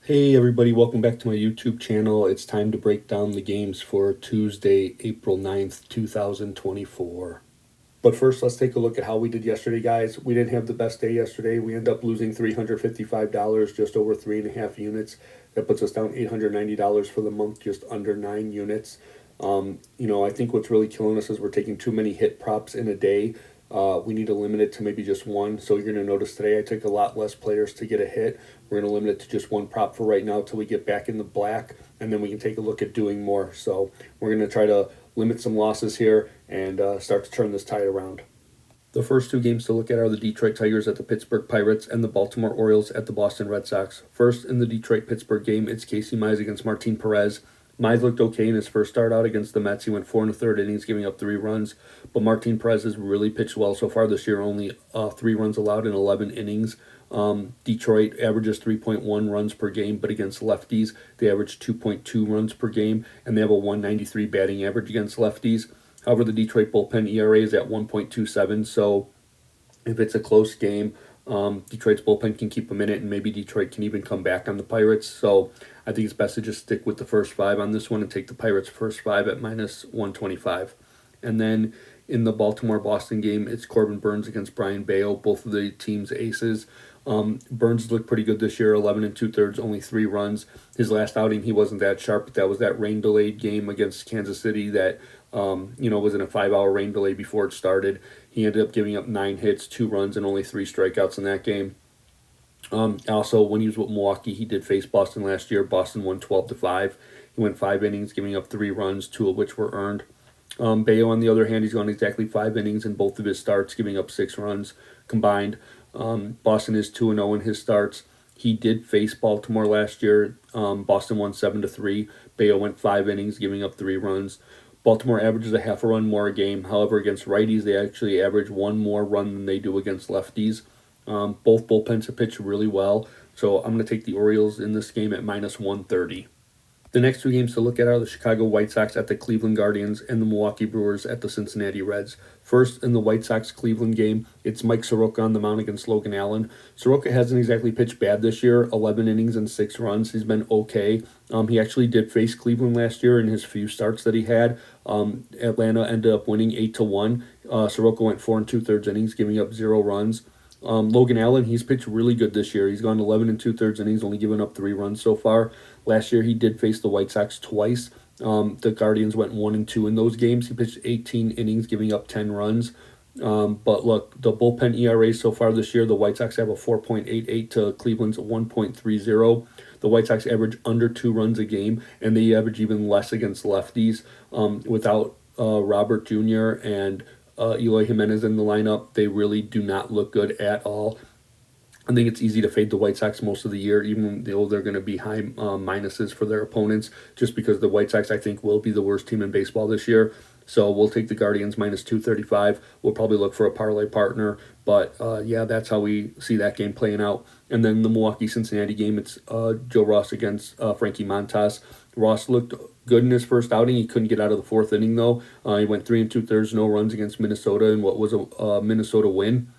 Hey everybody, welcome back to my YouTube channel. It's time to break down the games for Tuesday, April 9th, 2024. But first, let's take a look at how we did yesterday, guys. We didn't have the best day yesterday. We ended up losing $355, just over 3.5 units. That puts us down $890 for the month, just under 9 units. I think what's really killing us is we're taking too many hit props in a day. We need to limit it to maybe just one. So you're going to notice today I took a lot less players to get a hit. We're going to limit it to just one prop for right now till we get back in the black, and then we can take a look at doing more. So we're going to try to limit some losses here and start to turn this tide around. The first two games to look at are the Detroit Tigers at the Pittsburgh Pirates and the Baltimore Orioles at the Boston Red Sox. First, in the Detroit-Pittsburgh game, it's Casey Mize against Martin Perez. Mize looked okay in his first start out against the Mets. He went 4 1/3 innings, giving up 3 runs. But Martin Perez has really pitched well so far this year, only 3 runs allowed in 11 innings. Detroit averages 3.1 runs per game, but against lefties, they average 2.2 runs per game, and they have a 193 batting average against lefties. However, the Detroit bullpen ERA is at 1.27, so if it's a close game, Detroit's bullpen can keep them in it, and maybe Detroit can even come back on the Pirates. So I think it's best to just stick with the first five on this one and take the Pirates' first five at minus 125. And then in the Baltimore-Boston game, it's Corbin Burnes against Brian Bayo, both of the team's aces. Burnes looked pretty good this year, 11 2/3, only 3 runs. His last outing, he wasn't that sharp, but that was that rain-delayed game against Kansas City that was in a 5-hour rain delay before it started. He ended up giving up 9 hits, 2 runs, and only 3 strikeouts in that game. Also, when he was with Milwaukee, he did face Boston last year. Boston won 12-5. He went 5 innings, giving up 3 runs, 2 of which were earned. Bayo, on the other hand, he's gone exactly 5 innings in both of his starts, giving up 6 runs combined. Boston is 2-0 in his starts. He did face Baltimore last year. Boston won 7-3. Bayo went 5 innings, giving up 3 runs. Baltimore averages a half a run more a game. However, against righties, they actually average one more run than they do against lefties. Both bullpens have pitched really well, so I'm going to take the Orioles in this game at minus 130. The next two games to look at are the Chicago White Sox at the Cleveland Guardians and the Milwaukee Brewers at the Cincinnati Reds. First, in the White Sox-Cleveland game, it's Mike Soroka on the mound against Logan Allen. Soroka hasn't exactly pitched bad this year, 11 innings and 6 runs. He's been okay. He actually did face Cleveland last year in his few starts that he had. Atlanta ended up winning 8-1. Soroka went 4 2/3 innings, giving up 0 runs. Logan Allen, he's pitched really good this year. He's gone 11 2/3 innings, only given up 3 runs so far. Last year, he did face the White Sox twice. The Guardians went 1-2 in those games. He pitched 18 innings, giving up 10 runs. But look, the bullpen ERA so far this year, the White Sox have a 4.88 to Cleveland's 1.30. The White Sox average under 2 runs a game, and they average even less against lefties. Without Robert Jr. and Eloy Jimenez in the lineup, they really do not look good at all. I think it's easy to fade the White Sox most of the year, even though they're going to be high minuses for their opponents, just because the White Sox, I think, will be the worst team in baseball this year. So we'll take the Guardians minus 235. We'll probably look for a parlay partner. But, that's how we see that game playing out. And then the Milwaukee-Cincinnati game, it's Joe Ross against Frankie Montas. Ross looked good in his first outing. He couldn't get out of the fourth inning, though. He went 3 2/3, no runs against Minnesota in what was a Minnesota win.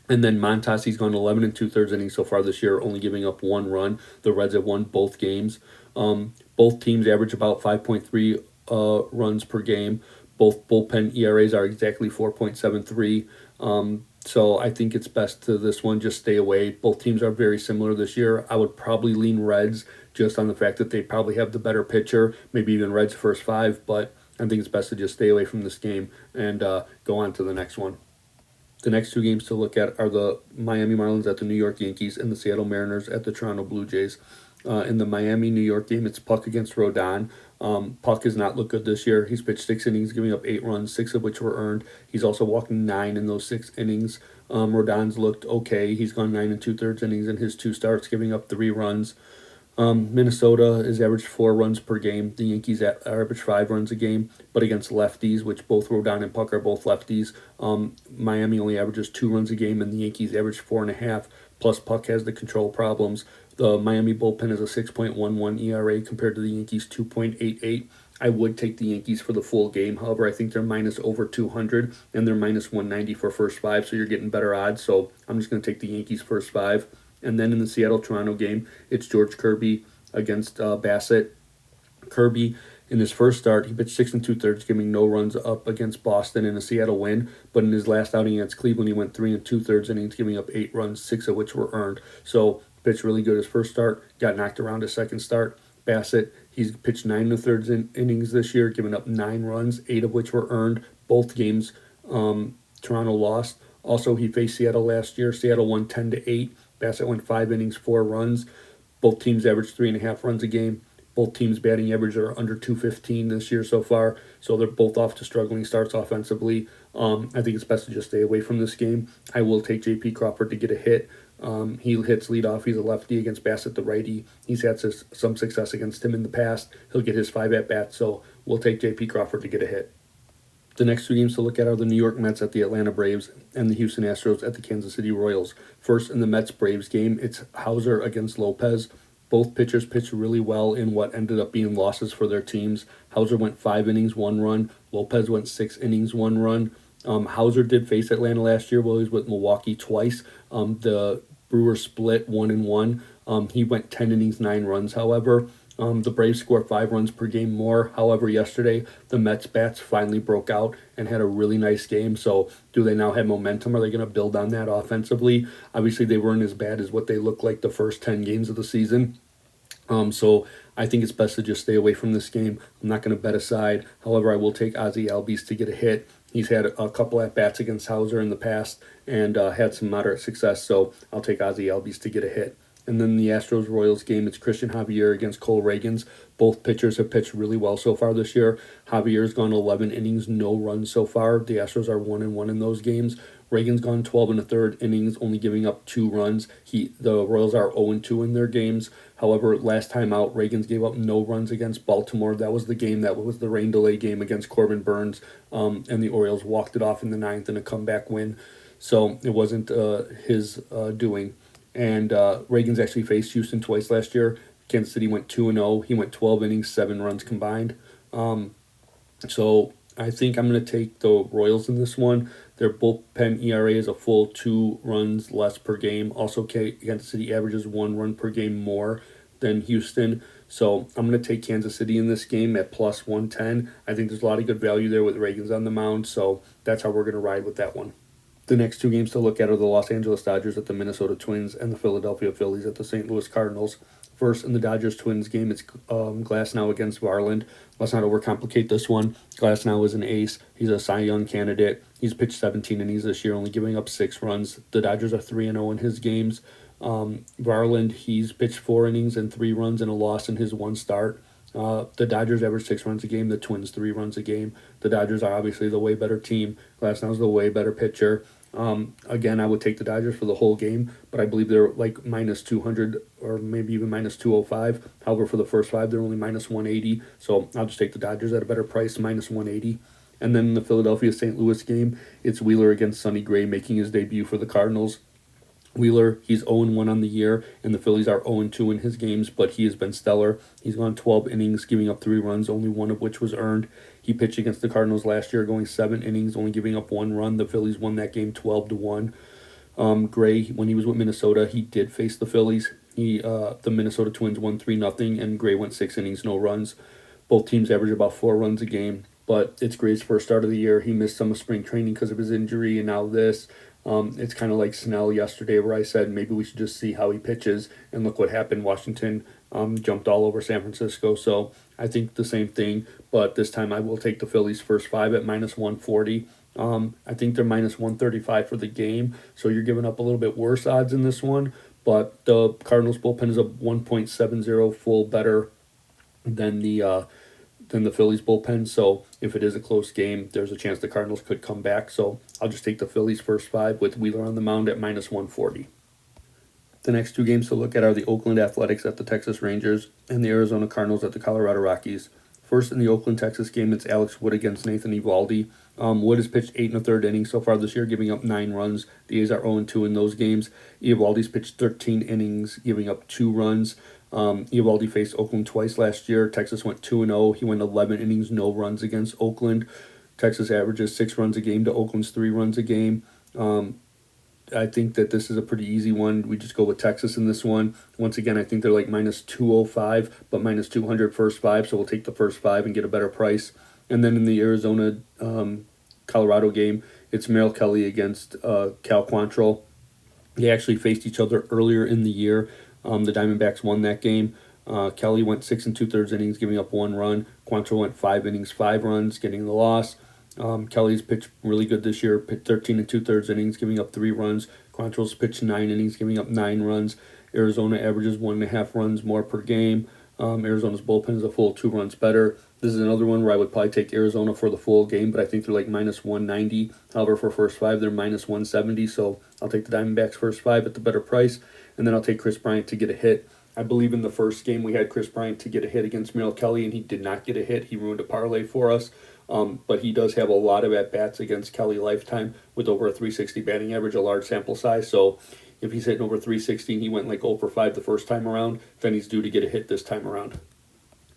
And then Montas, he's gone 11 2/3 innings so far this year, only giving up 1 run. The Reds have won both games. Both teams average about 5.3 runs per game. Both bullpen ERAs are exactly 4.73. So I think it's best to this one just stay away. Both teams are very similar this year. I would probably lean Reds just on the fact that they probably have the better pitcher, maybe even Reds first five, but I think it's best to just stay away from this game and go on to the next one. The next two games to look at are the Miami Marlins at the New York Yankees and the Seattle Mariners at the Toronto Blue Jays. In the Miami-New York game, it's Puck against Rodon. Puck has not looked good this year. He's pitched 6 innings, giving up 8 runs, 6 of which were earned. He's also walking 9 in those 6 innings. Rodon's looked okay. He's gone 9 2/3 innings in his 2 starts, giving up 3 runs. Minnesota is averaged 4 runs per game. The Yankees average 5 runs a game, but against lefties, which both Rodon and Puck are both lefties, Miami only averages 2 runs a game, and the Yankees average 4.5. Plus, Puck has the control problems. The Miami bullpen has a 6.11 ERA compared to the Yankees' 2.88. I would take the Yankees for the full game. However, I think they're minus over 200, and they're minus 190 for first five, so you're getting better odds. So I'm just going to take the Yankees first five. And then in the Seattle-Toronto game, it's George Kirby against Bassett. Kirby, in his first start, he pitched 6 2/3, giving no runs up against Boston in a Seattle win. But in his last outing against Cleveland, he went 3 2/3 innings, giving up 8 runs, 6 of which were earned. So pitched really good his first start, got knocked around his second start. Bassett, he's pitched 9 1/3 innings this year, giving up 9 runs, 8 of which were earned. Both games, Toronto lost. Also, he faced Seattle last year. Seattle won 10-8. Bassett went 5 innings, 4 runs. Both teams averaged 3.5 runs a game. Both teams' batting average are under 215 this year so far, so they're both off to struggling starts offensively. I think it's best to just stay away from this game. I will take J.P. Crawford to get a hit. He hits leadoff. He's a lefty against Bassett, the righty. He's had some success against him in the past. He'll get his 5 at-bats, so we'll take J.P. Crawford to get a hit. The next 2 games to look at are the New York Mets at the Atlanta Braves and the Houston Astros at the Kansas City Royals. First, in the Mets-Braves game, it's Hauser against Lopez. Both pitchers pitched really well in what ended up being losses for their teams. Hauser went 5 innings, 1 run. Lopez went 6 innings, 1 run. Hauser did face Atlanta last year while he was with Milwaukee twice. The Brewers split 1-1. He went 10 innings, 9 runs, however. The Braves scored 5 runs per game more. However, yesterday, the Mets bats finally broke out and had a really nice game. So do they now have momentum? Are they going to build on that offensively? Obviously, they weren't as bad as what they looked like the first 10 games of the season. So I think it's best to just stay away from this game. I'm not going to bet aside. However, I will take Ozzie Albies to get a hit. He's had a couple at-bats against Hauser in the past and had some moderate success. So I'll take Ozzie Albies to get a hit. And then the Astros-Royals game, it's Christian Javier against Cole Ragans. Both pitchers have pitched really well so far this year. Javier's gone 11 innings, no runs so far. The Astros are 1-1 in those games. Ragans gone 12 1/3 innings, only giving up 2 runs. The Royals are 0-2 in their games. However, last time out, Ragans gave up no runs against Baltimore. That was the game that was the rain delay game against Corbin Burns, and the Orioles walked it off in the 9th in a comeback win. So it wasn't his doing. And Ragans actually faced Houston twice last year. Kansas City went 2-0. He went 12 innings, 7 runs combined. So I think I'm going to take the Royals in this one. Their bullpen ERA is a full 2 runs less per game. Also, Kansas City averages 1 run per game more than Houston. So I'm going to take Kansas City in this game at plus 110. I think there's a lot of good value there with Ragans on the mound. So that's how we're going to ride with that one. The next 2 games to look at are the Los Angeles Dodgers at the Minnesota Twins and the Philadelphia Phillies at the St. Louis Cardinals. First, in the Dodgers-Twins game, it's Glasnow against Varland. Let's not overcomplicate this one. Glasnow is an ace. He's a Cy Young candidate. He's pitched 17 innings this year, only giving up 6 runs. The Dodgers are 3-0 in his games. Varland, he's pitched 4 innings and 3 runs and a loss in his 1 start. The Dodgers average 6 runs a game. The Twins 3 runs a game. The Dodgers are obviously the way better team. Glasnow's the way better pitcher. Again, I would take the Dodgers for the whole game, but I believe they're like minus 200 or maybe even minus 205. However, for the first 5, they're only minus 180. So I'll just take the Dodgers at a better price, minus 180. And then in the Philadelphia-St. Louis game, it's Wheeler against Sonny Gray making his debut for the Cardinals. Wheeler, he's 0-1 on the year, and the Phillies are 0-2 in his games, but he has been stellar. He's gone 12 innings, giving up 3 runs, only 1 of which was earned. He pitched against the Cardinals last year, going 7 innings, only giving up 1 run. The Phillies won that game 12-1. Gray, when he was with Minnesota, he did face the Phillies. The Minnesota Twins won 3-0, and Gray went 6 innings, no runs. Both teams average about 4 runs a game, but it's Gray's first start of the year. He missed some of spring training because of his injury, and now this. It's kind of like Snell yesterday where I said maybe we should just see how he pitches, and look what happened. Washington jumped all over San Francisco, so I think the same thing, but this time I will take the Phillies first 5 at minus 140. I think they're minus 135 for the game, so you're giving up a little bit worse odds in this one, but the Cardinals bullpen is a 1.70 full better than the Phillies bullpen. So if it is a close game, there's a chance the Cardinals could come back. So I'll just take the Phillies first 5 with Wheeler on the mound at minus 140. The next 2 games to look at are the Oakland Athletics at the Texas Rangers and the Arizona Cardinals at the Colorado Rockies. First, in the Oakland, Texas game, it's Alex Wood against Nathan Eovaldi. Wood has pitched 8 1/3 innings so far this year, giving up 9 runs. The A's are 0-2 in those games. Eovaldi's pitched 13 innings, giving up 2 runs. Eovaldi faced Oakland twice last year. Texas went 2-0. He went 11 innings, no runs against Oakland. Texas averages 6 runs a game to Oakland's 3 runs a game. I think that this is a pretty easy one. We just go with Texas in this one. Once again, I think they're like minus 205, but minus 200 first five. So we'll take the first five and get a better price. And then in the Arizona Colorado game, it's Merrill Kelly against Cal Quantrill. They actually faced each other earlier in the year. The Diamondbacks won that game. Kelly went 6 2/3 innings, giving up 1 run. Quantrill went 5 innings, 5 runs, getting the loss. Kelly's pitched really good this year, pitched 13 2/3 innings, giving up 3 runs. Quantrill's pitched 9 innings, giving up 9 runs. Arizona averages 1.5 runs more per game. Arizona's bullpen is a full 2 runs better. This is another one where I would probably take Arizona for the full game, but I think they're like minus 190. However, for first 5, they're minus 170. So I'll take the Diamondbacks first 5 at the better price, and then I'll take Chris Bryant to get a hit. I believe in the first game we had Chris Bryant to get a hit against Merrill Kelly, and he did not get a hit. He ruined a parlay for us. But he does have a lot of at-bats against Kelly lifetime with over a 360 batting average, a large sample size. So if he's hitting over 360 and he went like 0 for 5 the first time around, then he's due to get a hit this time around.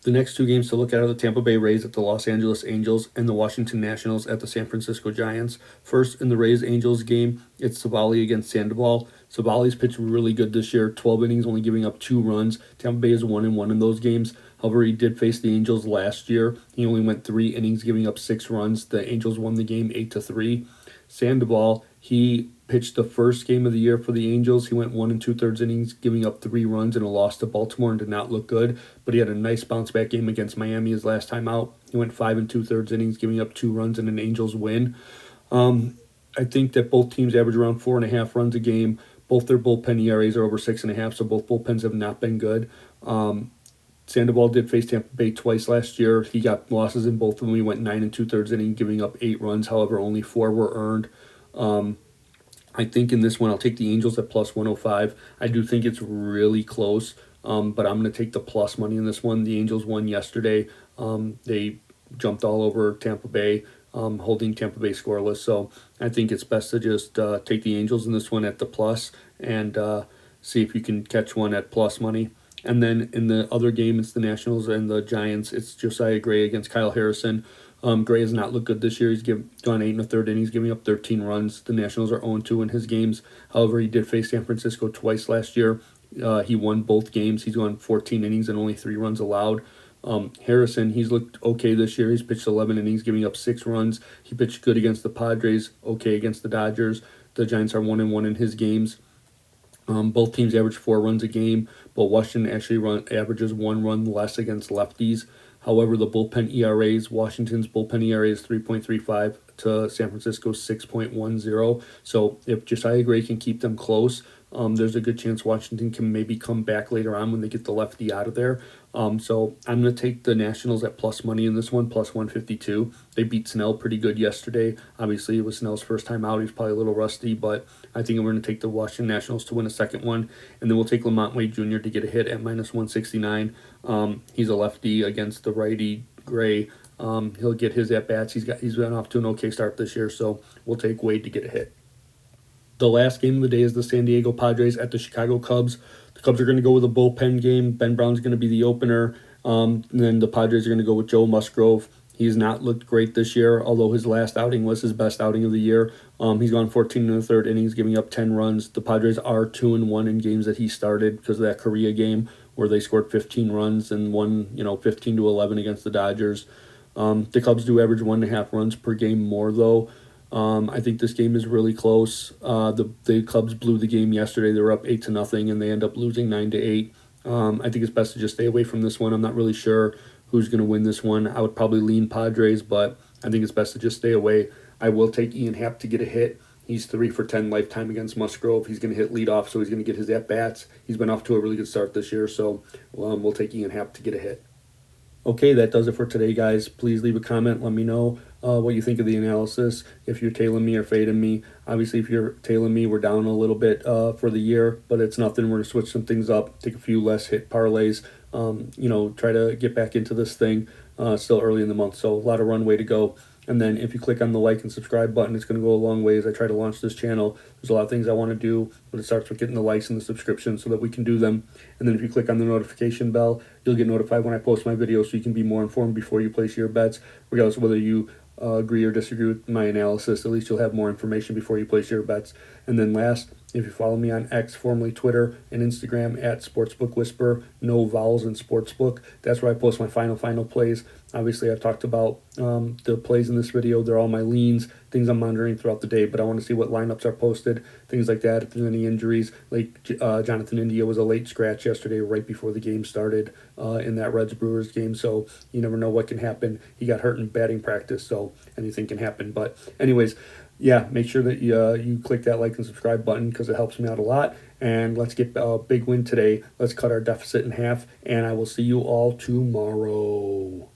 The next 2 games to look at are the Tampa Bay Rays at the Los Angeles Angels and the Washington Nationals at the San Francisco Giants. First, in the Rays-Angels game, it's Savali against Sandoval. Savali's pitched really good this year, 12 innings, only giving up 2 runs. Tampa Bay is 1-1 in those games. However, he did face the Angels last year. He only went 3 innings, giving up 6 runs. The Angels won the game 8-3. Sandoval, he pitched the first game of the year for the Angels. He went 1 2/3 innings, giving up 3 runs and a loss to Baltimore and did not look good. But he had a nice bounce back game against Miami his last time out. He went 5 2/3 innings, giving up 2 runs and an Angels win. I think that both teams average around 4.5 runs a game. Both their bullpen ERAs are over 6.5, so both bullpens have not been good. Sandoval did face Tampa Bay twice last year. He got losses in both of them. He went 9 2/3 innings, giving up 8 runs. However, only 4 were earned. I think in this one, I'll take the Angels at plus 105. I do think it's really close, but I'm going to take the plus money in this one. The Angels won yesterday. They jumped all over Tampa Bay, holding Tampa Bay scoreless. So I think it's best to just take the Angels in this one at the plus and see if you can catch one at plus money. And then in the other game, it's the Nationals and the Giants. It's Josiah Gray against Kyle Harrison. Gray has not looked good this year. He's gone 8 1/3 innings, giving up 13 runs. The Nationals are 0-2 in his games. However, he did face San Francisco twice last year. He won both games. He's gone 14 innings and only 3 runs allowed. Harrison, he's looked okay this year. He's pitched 11 innings, giving up 6 runs. He pitched good against the Padres, okay against the Dodgers. The Giants are 1-1 in his games. Both teams average 4 runs a game, but Washington actually averages 1 run less against lefties. However, the bullpen ERAs, Washington's bullpen ERA is 3.35 to San Francisco's 6.10. So if Josiah Gray can keep them close, there's a good chance Washington can maybe come back later on when they get the lefty out of there. So I'm going to take the Nationals at plus money in this one, plus 152. They beat Snell pretty good yesterday. Obviously, it was Snell's first time out. He's probably a little rusty, but I think we're going to take the Washington Nationals to win a second one. And then we'll take Lamont Wade Jr. to get a hit at minus 169. He's a lefty against the righty Gray. He'll get his at-bats. He's been off to an okay start this year, so we'll take Wade to get a hit. The last game of the day is the San Diego Padres at the Chicago Cubs. The Cubs are going to go with a bullpen game. Ben Brown's going to be the opener. And then the Padres are going to go with Joe Musgrove. He's not looked great this year, although his last outing was his best outing of the year. He's gone 14 1/3 innings, giving up 10 runs. The Padres are 2-1 in games that he started because of that Korea game where they scored 15 runs and won 15-11 against the Dodgers. The Cubs do average 1.5 runs per game more, though. I think this game is really close. The Cubs blew the game yesterday. They were up 8-0, and they end up losing 9-8. I think it's best to just stay away from this one. I'm not really sure who's going to win this one. I would probably lean Padres, but I think it's best to just stay away. I will take Ian Happ to get a hit. He's 3 for 10 lifetime against Musgrove. He's going to hit leadoff, so he's going to get his at-bats. He's been off to a really good start this year, so we'll take Ian Happ to get a hit. Okay, that does it for today, guys. Please leave a comment. Let me know what you think of the analysis, if you're tailing me or fading me. Obviously, if you're tailing me, we're down a little bit for the year, but it's nothing. We're going to switch some things up, take a few less hit parlays, try to get back into this thing. Still early in the month, so a lot of runway to go. And then if you click on the like and subscribe button, it's going to go a long way as I try to launch this channel. There's a lot of things I want to do, but it starts with getting the likes and the subscription so that we can do them. And then if you click on the notification bell, you'll get notified when I post my videos so you can be more informed before you place your bets, regardless of whether you agree or disagree with my analysis. At least you'll have more information before you place your bets. And then last, if you follow me on X, formerly Twitter, and Instagram at Sportsbook Whisper, no vowels in Sportsbook, that's where I post my final plays. Obviously, I've talked about the plays in this video. They're all my leans, things I'm monitoring throughout the day, but I want to see what lineups are posted, things like that. If there's any injuries, like Jonathan India was a late scratch yesterday right before the game started in that Reds-Brewers game, so you never know what can happen. He got hurt in batting practice, so anything can happen. But anyways, yeah, make sure that you click that like and subscribe button because it helps me out a lot. And let's get a big win today. Let's cut our deficit in half, and I will see you all tomorrow.